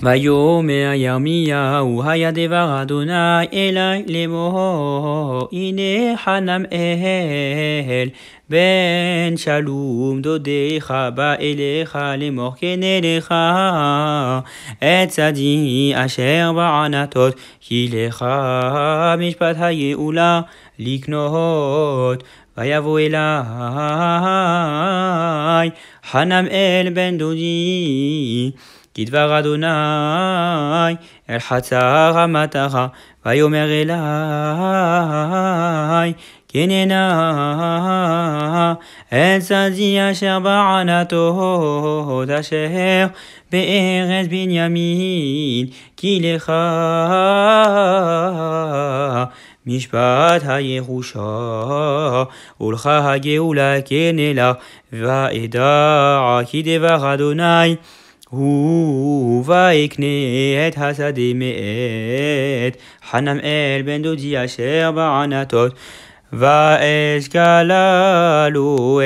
ויאמר ירמיהו היה דבר אדוני אלי לאמור הנה חנמאל בן שלום דודיך בא אליך לאמור כן אליך את צדי אשר בענתות כי לך משפט הגאולה לקנות ויבוא אלי חנמאל בן דודי כדבר אדוני אל חצר רמתך ויאמר אלי כן הנה את צדי אשר בענתות אשר בארץ בנימין כי לך משפט הירושה ולך הגאולה כן אלך ואדע כי דבר אדוני הוא ויקנה את השדה מאת חנמאל בן דודי אשר בענתות ואשקללו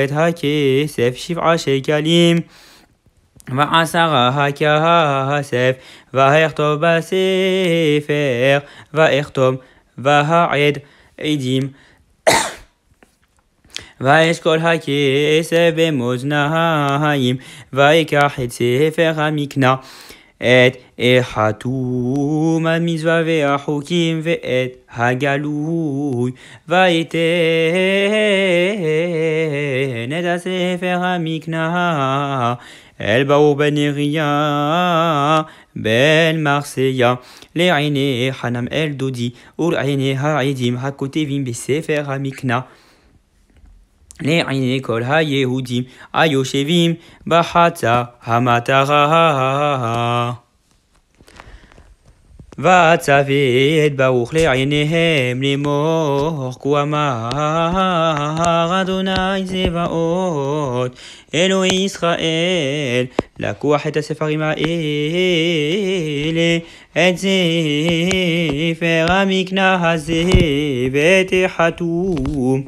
את הכסף 7 שקלים ו10 הכסף ואכתוב בספר ואכתוב והעד עדים ואשכול הכסף במאזניים ויקח את ספר המקנה את החתום המזווה והחוקים ואת הגלוי ויתן את הספר המקנה אל ברוך בן נריה בן מרסיה לעיני חנמאל דודי ולעיני העדים הכותבים בספר המקנה לעיני כל היהודים היושבים בחצר המטרה. וצווה את ברוך לעיניהם לאמור כה אמר אדוני צבאות אלוהי ישראל לקוח את הספרים האלה את ספר המקנה הזה ואת החתום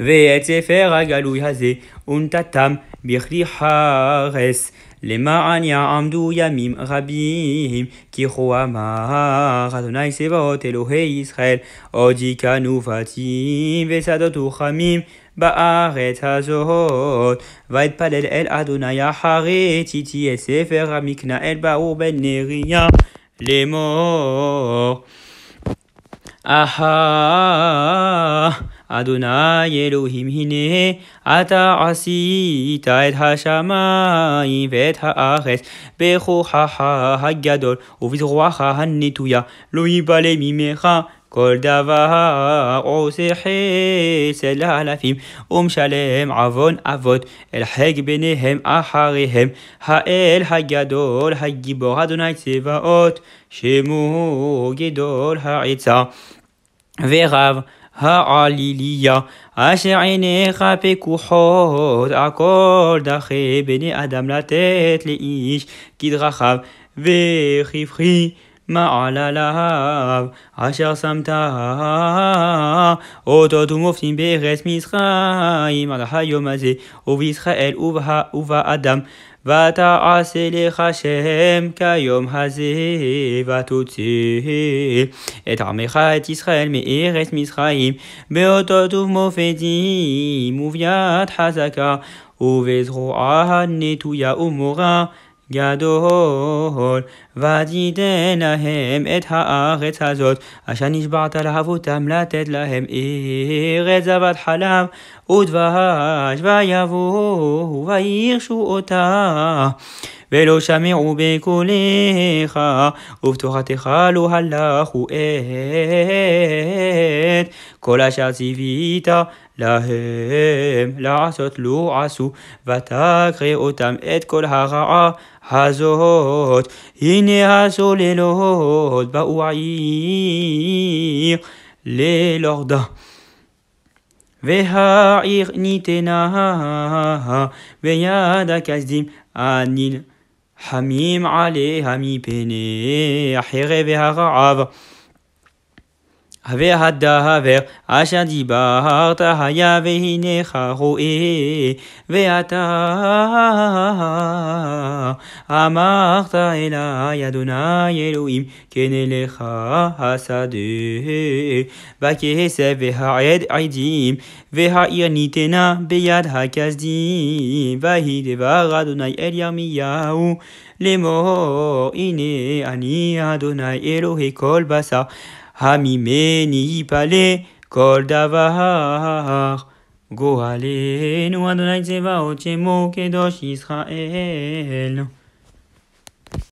ואת ספר הגלוי הזה ונתתם בכלי חרס למען יעמדו ימים רבים כי כה אמר אדוני צבאות אלוהי ישראל עוד יקנו בתים ושדות וחמים בארץ הזאת ויתפלל אל אדוני אחרי ציתי את ספר המקנה אל ברוך בן נריה לאמור אדוני אלוהים הנה אתה עשית את השמיים ואת הארץ בכוחך הגדול ובזרועך הנטויה לא ייבלה ממך כל דבר עושה חסד לאלפים ומשלם עוון אבות אל חג בניהם אחריהם האל הגדול הגיבור אדוני צבאות שמו גדול העצה ורב העליליה אשר עיניך פקוחות הכל דרכי בני אדם לתת לאיש כדרכיו וכפרי מעלליו אשר שמת אותות ומופתים בארץ מצרים עד היום הזה ובישראל ובאדם ותעשה לך שם כיום הזה ותוציא את עמך את ישראל מארץ מצרים באותות ובמופתים וביד חזקה ובזרוע נטויה ומורה גדול ותיתן להם את הארץ הזאת אשר נשבעת לאבותם לתת להם ארץ זבת חלב ודבש ויבואו וירשו אותה ולא שמעו בקולך ובתורתך לא הלכו את כל אשר ציווית להם לעשות לא עשו ותקרא אותם את כל הרעה הזאת הנה הסוללות באו העיר ללורדה והעיר ניתנה ביד הכסדים הנלחמים עליה מפני החרב והרעב והדבר אשר דיברת היה והנך רואה ואתה אמרת אלי אדוני אלוהים כן אליך השדה בכסף והעדים והעיר ניתנה ביד הכסדים ויהי דבר אדוני אל ירמיהו לאמור הנה אני אדוני אלוהי כל בשר הממני יפלא כל דבר. גואלנו אדוני צבאות שמו קדוש ישראל.